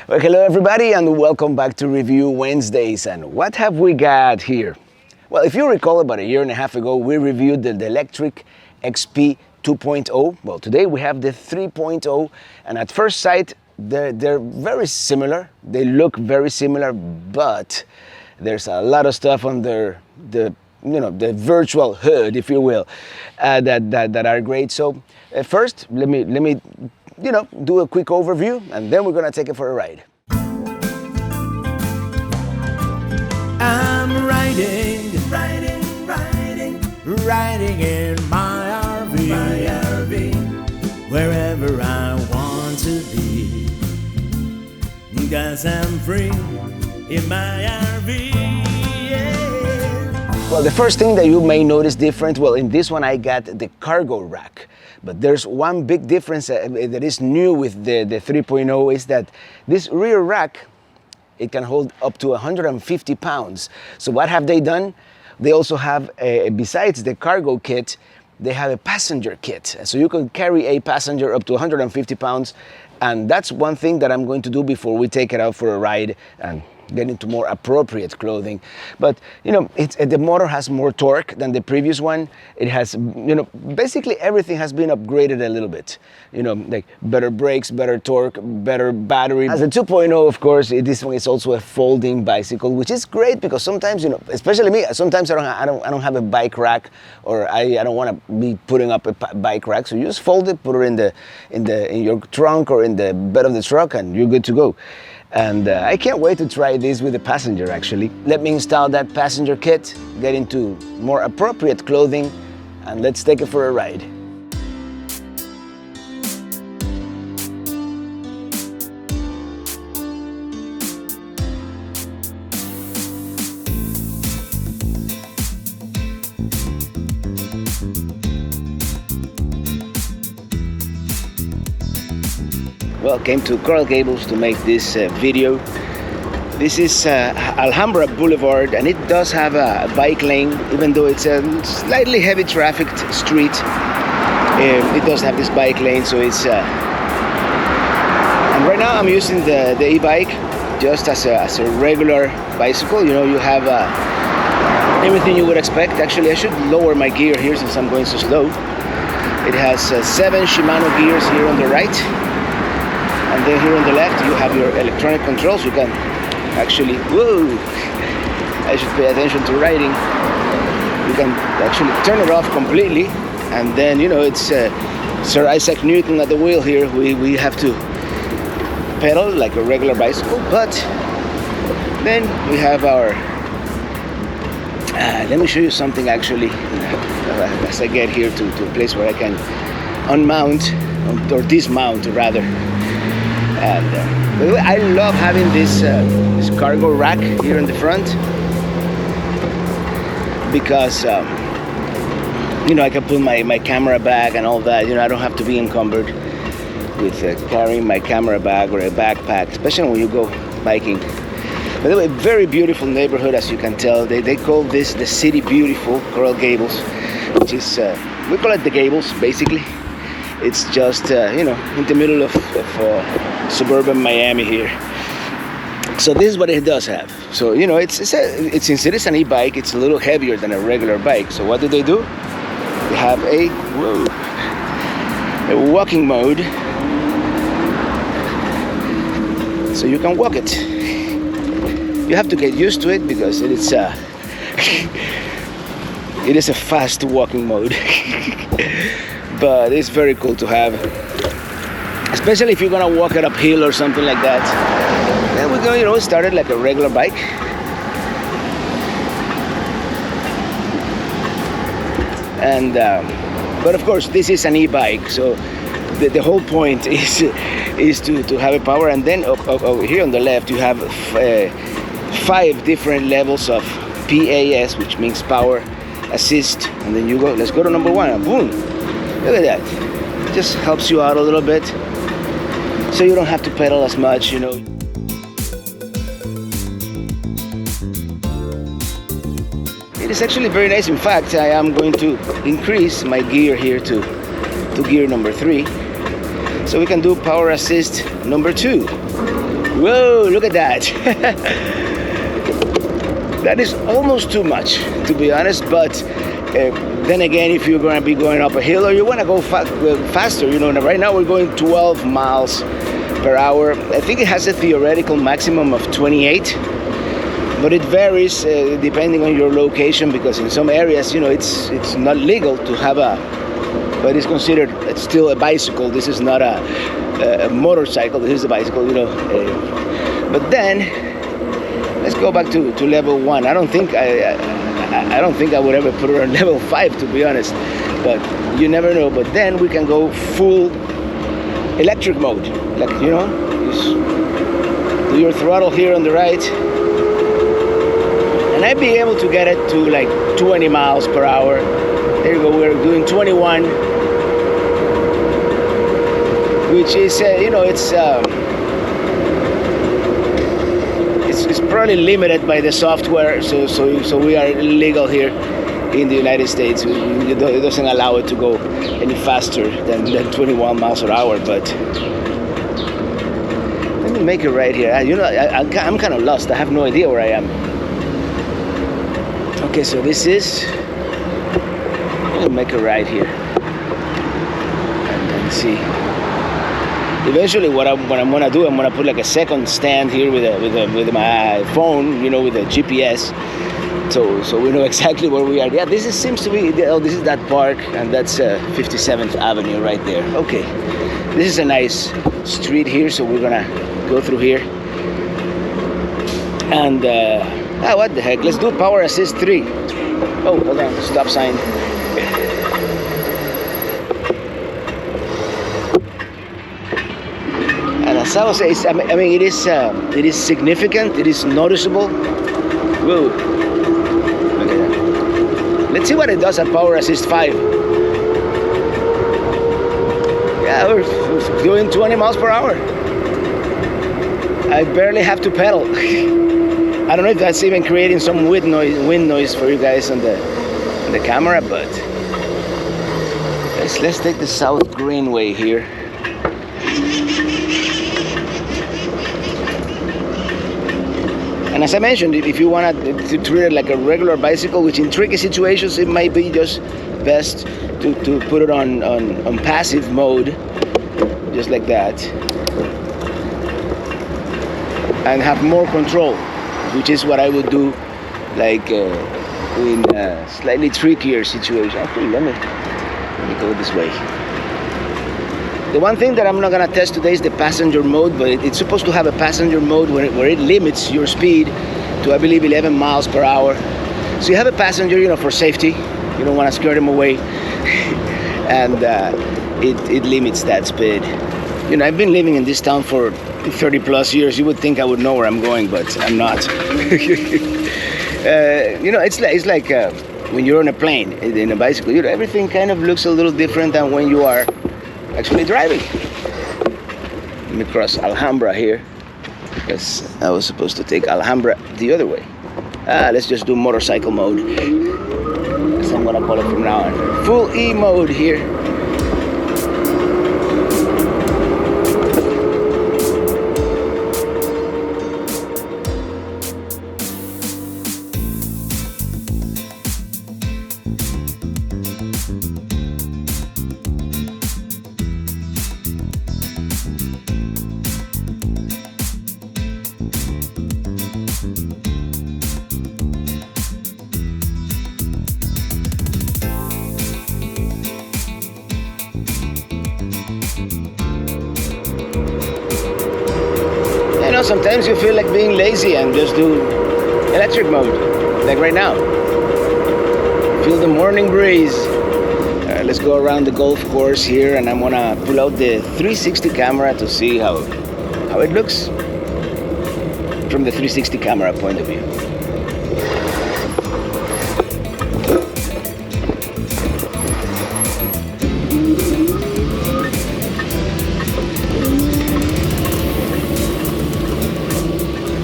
Well, hello everybody and welcome back to Review Wednesdays. And what have we got here? Well, if you recall, about a year and a half ago, we reviewed the Lectric XP 2.0. Well, today we have the 3.0, and at first sight, they're very similar. They look very similar, but there's a lot of stuff on the virtual hood, if you will, that are great. So first, let me do a quick overview, and then we're gonna take it for a ride. I'm riding in my RV, wherever I want to be, 'cause I'm free in my RV, yeah. Well, the first thing that you may notice different, well, in this one I got the cargo rack. But there's one big difference that is new with the 3.0 is that this rear rack, it can hold up to 150 pounds. So what have they done? They also have, besides the cargo kit, they have a passenger kit. So you can carry a passenger up to 150 pounds. And that's one thing that I'm going to do before we take it out for a ride and get into more appropriate clothing. But the motor has more torque than the previous one. It has, basically everything has been upgraded a little bit. Like better brakes, better torque, better battery. As a 2.0, of course, this one is also a folding bicycle, which is great because sometimes, especially me, sometimes I don't have a bike rack, or I don't want to be putting up a bike rack. So you just fold it, put it in your trunk or in the bed of the truck, and you're good to go. And I can't wait to try this with the passenger, actually. Let me install that passenger kit, get into more appropriate clothing, and let's take it for a ride. Well, came to Gables to make this video. This is Alhambra Boulevard, and it does have a bike lane, even though it's a slightly heavy trafficked street. It does have this bike lane, so it's. And right now I'm using the e-bike just as a regular bicycle. You have everything you would expect. Actually, I should lower my gear here since I'm going so slow. It has 7 Shimano gears here on the right. And then here on the left, you have your electronic controls. You can actually, I should pay attention to riding. You can actually turn it off completely. And then, it's Sir Isaac Newton at the wheel here. We have to pedal like a regular bicycle. But then we have our, let me show you something actually, as I get here to a place where I can unmount, or dismount rather. And I love having this cargo rack here in the front because I can put my camera bag and all that. I don't have to be encumbered with carrying my camera bag or a backpack, especially when you go biking. By the way, very beautiful neighborhood, as you can tell. They call this the City Beautiful, Coral Gables, which is we call it the Gables basically. It's just in the middle of suburban Miami here. So this is what it does have. So since it is an e-bike, it's a little heavier than a regular bike. So what do? They have a walking mode, so you can walk it. You have to get used to it because it is a fast walking mode. But it's very cool to have, especially if you're gonna walk it uphill or something like that. Then we're gonna, start it like a regular bike. And but of course, this is an e-bike, so the whole point is to have a power. And then over here on the left, you have 5 different levels of PAS, which means power assist. And then let's go to number 1, and boom. Look at that. It just helps you out a little bit, so you don't have to pedal as much, It is actually very nice. In fact, I am going to increase my gear here to gear number 3. So we can do power assist number 2. Whoa, look at that. That is almost too much, to be honest, but then again, if you're going to be going up a hill or you want to go faster, you know, right now we're going 12 miles per hour. I think it has a theoretical maximum of 28, but it varies depending on your location, because in some areas, you know, it's not legal to have but it's considered still a bicycle. This is not a motorcycle, this is a bicycle, you know. But then, let's go back to level 1. I don't think I would ever put it on level 5, to be honest, but you never know. But then we can go full electric mode, like, you know, just do your throttle here on the right, and I'd be able to get it to like 20 miles per hour. There you go, we're doing 21, which is, you know, it's probably limited by the software, so we are illegal here in the United States. It doesn't allow it to go any faster than 21 miles per hour. But let me make it right here. You know, I'm kind of lost. I have no idea where I am. Okay, so this is, let me make it right here and see. Eventually, what I'm gonna do, I'm gonna put like a second stand here with my phone, you know, with a GPS, so we know exactly where we are. Yeah, seems to be. Oh, this is that park, and that's 57th Avenue right there. Okay, this is a nice street here, so we're gonna go through here. And what the heck? Let's do power assist 3. Oh, hold on, stop sign. As I was saying, I mean, it is significant. It is noticeable. Whoa! Look at that. Let's see what it does at power assist 5. Yeah, we're doing 20 miles per hour. I barely have to pedal. I don't know if that's even creating some wind noise for you guys on the camera, but let's take the South Greenway here. And as I mentioned, if you want to treat it like a regular bicycle, which in tricky situations it might be just best to put it on passive mode, just like that, and have more control, which is what I would do, like in a slightly trickier situation. Actually, let me go this way. The one thing that I'm not gonna test today is the passenger mode, but it's supposed to have a passenger mode where it limits your speed to, I believe, 11 miles per hour. So you have a passenger, you know, for safety. You don't want to scare them away, and it limits that speed. You know, I've been living in this town for 30 plus years. You would think I would know where I'm going, but I'm not. You know, it's like when you're on a plane in a bicycle. You know, everything kind of looks a little different than when you are actually driving. Let me cross Alhambra here, because I was supposed to take Alhambra the other way. Let's just do motorcycle mode. That's what I'm gonna call it from now on. Full E mode here. Sometimes you feel like being lazy and just do electric mode, like right now. Feel the morning breeze. Let's go around the golf course here, and I'm gonna pull out the 360 camera to see how it looks from the 360 camera point of view.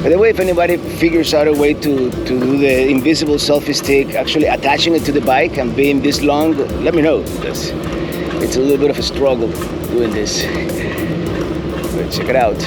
By the way, if anybody figures out a way to do the invisible selfie stick, actually attaching it to the bike and being this long, let me know, because it's a little bit of a struggle doing this. But check it out.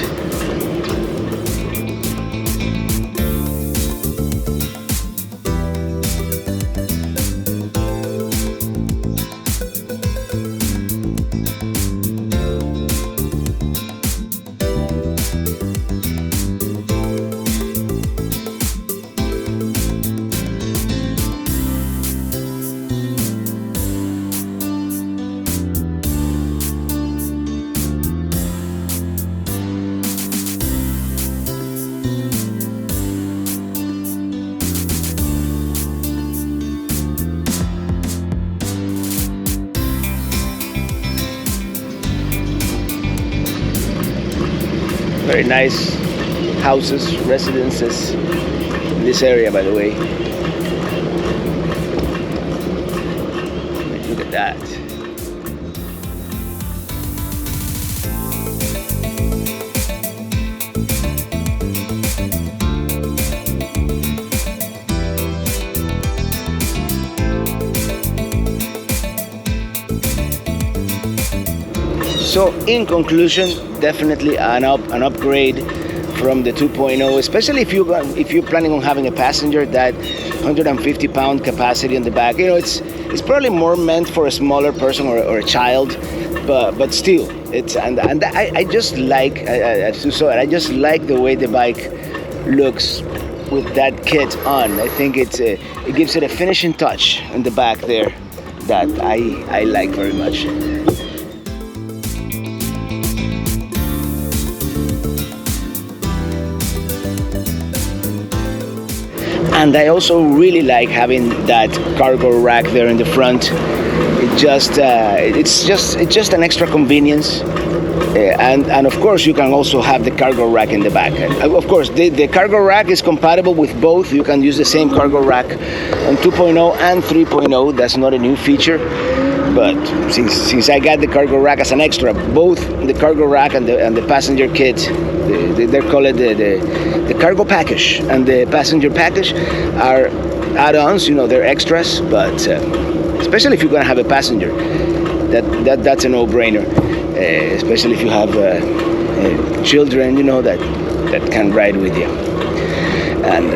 Very nice houses, residences in this area, by the way. Look at that. So in conclusion, definitely an upgrade from the 2.0, especially if you're planning on having a passenger. That 150-pound capacity in the back, it's probably more meant for a smaller person or a child, but still, and I just like, as you saw it, I just like the way the bike looks with that kit on. I think it gives it a finishing touch in the back there that I like very much. And I also really like having that cargo rack there in the front. It's just an extra convenience. And of course you can also have the cargo rack in the back. Of course the cargo rack is compatible with both. You can use the same cargo rack on 2.0 and 3.0. That's not a new feature. But since I got the cargo rack as an extra, both the cargo rack and the passenger kit, they call it the cargo package and the passenger package, are add-ons. They're extras, but especially if you're gonna have a passenger, that's a no-brainer. Especially if you have children, that can ride with you. And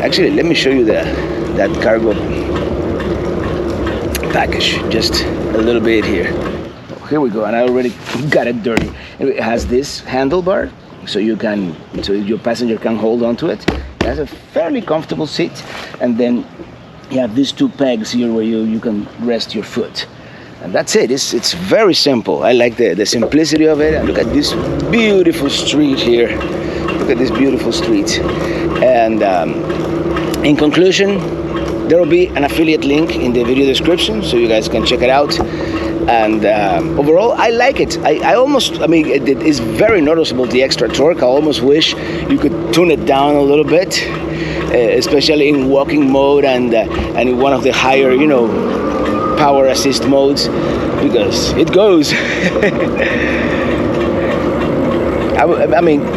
actually, let me show you that cargo package just a little bit here. Here we go, and I already got it dirty. It has this handlebar, so your passenger can hold onto it. It has a fairly comfortable seat, and then you have these two pegs here where you can rest your foot. And that's it. It's very simple. I like the simplicity of it. And look at this beautiful street here. Look at this beautiful street. And in conclusion, there will be an affiliate link in the video description, so you guys can check it out. And overall, I like it. It is very noticeable, the extra torque. I almost wish you could tune it down a little bit, especially in walking mode and in one of the higher, power assist modes, because it goes.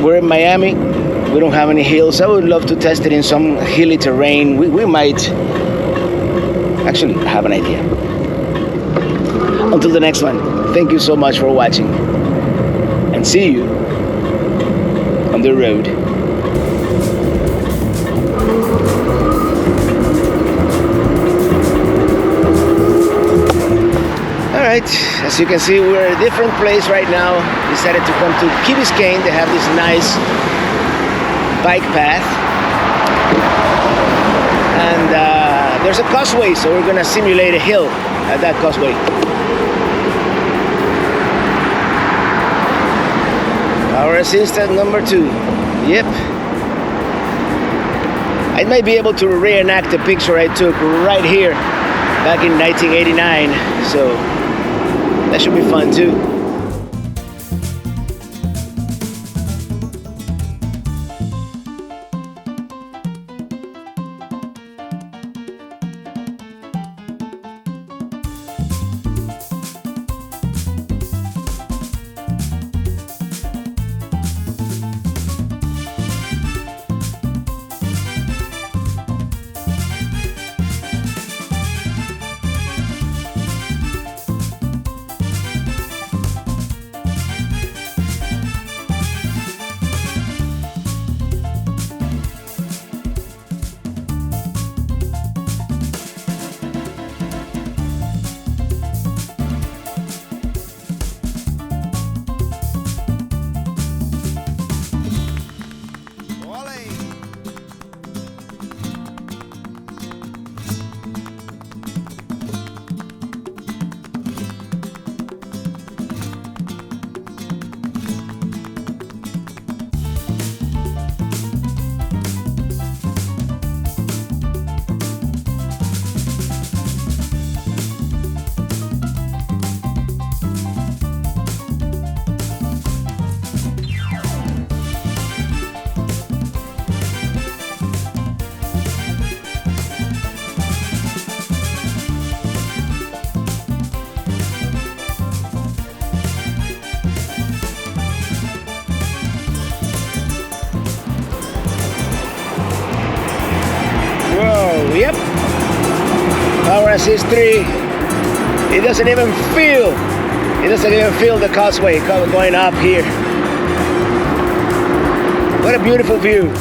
We're in Miami. We don't have any hills. I would love to test it in some hilly terrain. We might actually have an idea. Until the next one, thank you so much for watching, and see you on the road. Alright, as you can see, we're at a different place right now. We decided to come to Key Biscayne. They have this nice bike path. And there's a causeway, so we're gonna simulate a hill at that causeway. Power assistant number 2. Yep. I might be able to reenact the picture I took right here back in 1989, so that should be fun too. Yep. Power assist 3. It doesn't even feel the causeway going up here. What a beautiful view.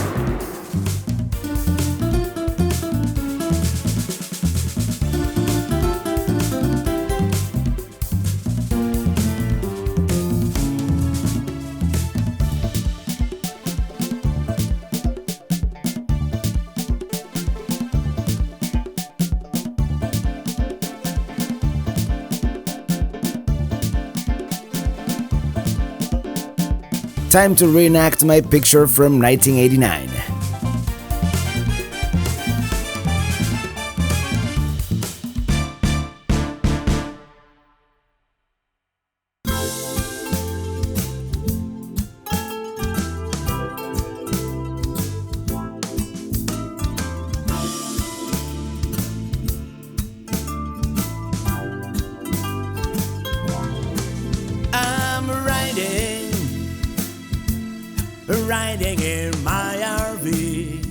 Time to reenact my picture from 1989. I'm riding in my RV